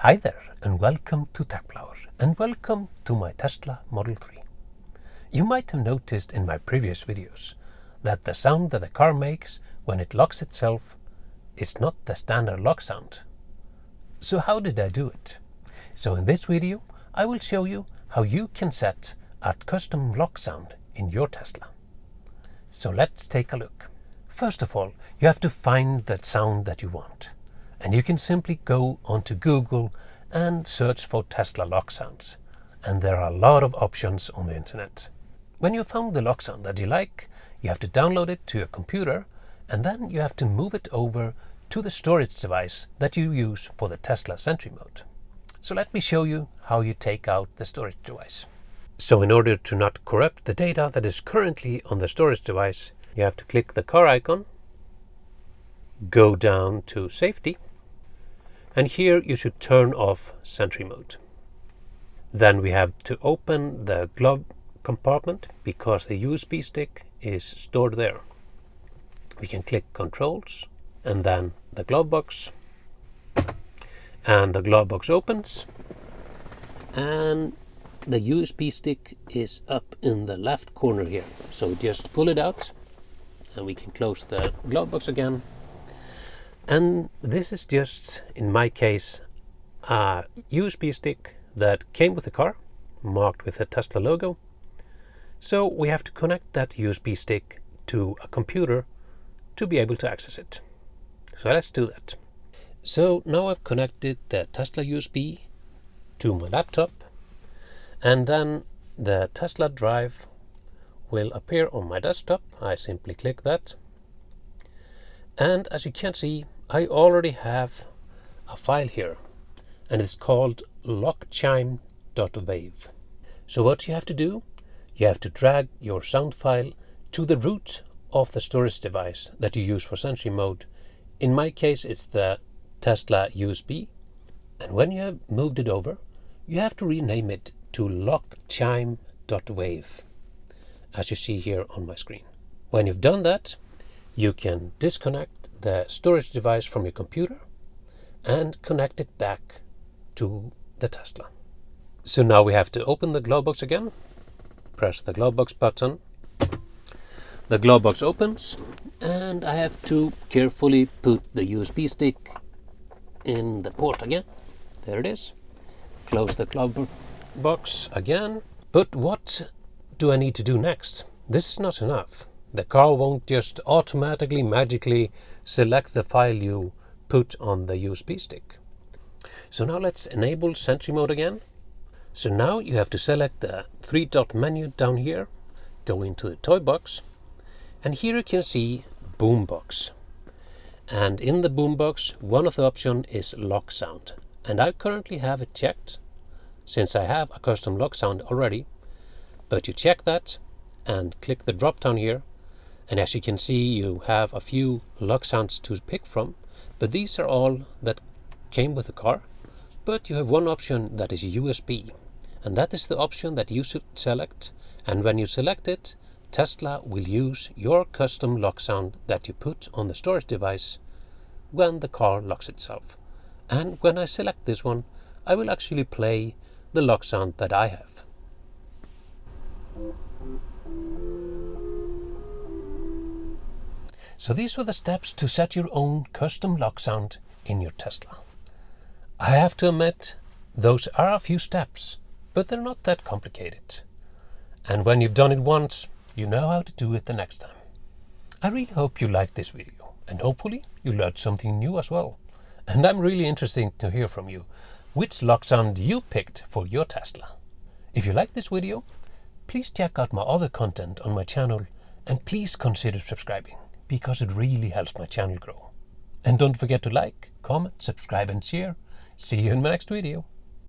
Hi there and welcome to TechPlower and welcome to my Tesla Model 3. You might have noticed in my previous videos that the sound that the car makes when it locks itself is not the standard lock sound. So how did I do it? So in this video I will show you how you can set a custom lock sound in your Tesla. So let's take a look. First of all, you have to find that sound that you want. And you can simply go onto Google and search for Tesla lock sounds. And there are a lot of options on the internet. When you found the lock sound that you like, you have to download it to your computer and then you have to move it over to the storage device that you use for the Tesla Sentry mode. So let me show you how you take out the storage device. So in order to not corrupt the data that is currently on the storage device, you have to click the car icon, go down to Safety, and here you should turn off Sentry mode. Then we have to open the glove compartment because the USB stick is stored there. We can click Controls and then the glove box, and the glove box opens and the USB stick is up in the left corner here. So just pull it out and we can close the glove box again. And this is just, in my case, a USB stick that came with the car, marked with a Tesla logo. So we have to connect that USB stick to a computer to be able to access it. So let's do that. So now I've connected the Tesla USB to my laptop, and then the Tesla drive will appear on my desktop. I simply click that. And as you can see, I already have a file here and it's called lockchime.wav. So what you have to do, you have to drag your sound file to the root of the storage device that you use for Sentry mode. In my case, it's the Tesla USB. And when you have moved it over, you have to rename it to lockchime.wav, as you see here on my screen. When you've done that, you can disconnect the storage device from your computer and connect it back to the Tesla. So now we have to open the glove box again, press the glove box button, the glove box opens, and I have to carefully put the USB stick in the port again. There it is. Close the glove box again. But what do I need to do next? This is not enough. The car won't just automatically, magically select the file you put on the USB stick. So now let's enable Sentry mode again. So now you have to select the three-dot menu down here, go into the toy box, and here you can see Boombox. And in the Boombox, one of the options is lock sound. And I currently have it checked, since I have a custom lock sound already. But you check that and click the drop down here. And as you can see, you have a few lock sounds to pick from, but these are all that came with the car. But you have one option that is USB, and that is the option that you should select. And when you select it, Tesla will use your custom lock sound that you put on the storage device when the car locks itself. And when I select this one, I will actually play the lock sound that I have. So these were the steps to set your own custom lock sound in your Tesla. I have to admit, those are a few steps, but they're not that complicated. And when you've done it once, you know how to do it the next time. I really hope you liked this video, and hopefully you learned something new as well. And I'm really interested to hear from you. Which lock sound you picked for your Tesla? If you liked this video, please check out my other content on my channel, and please consider subscribing, because it really helps my channel grow. And don't forget to like, comment, subscribe and share. See you in my next video.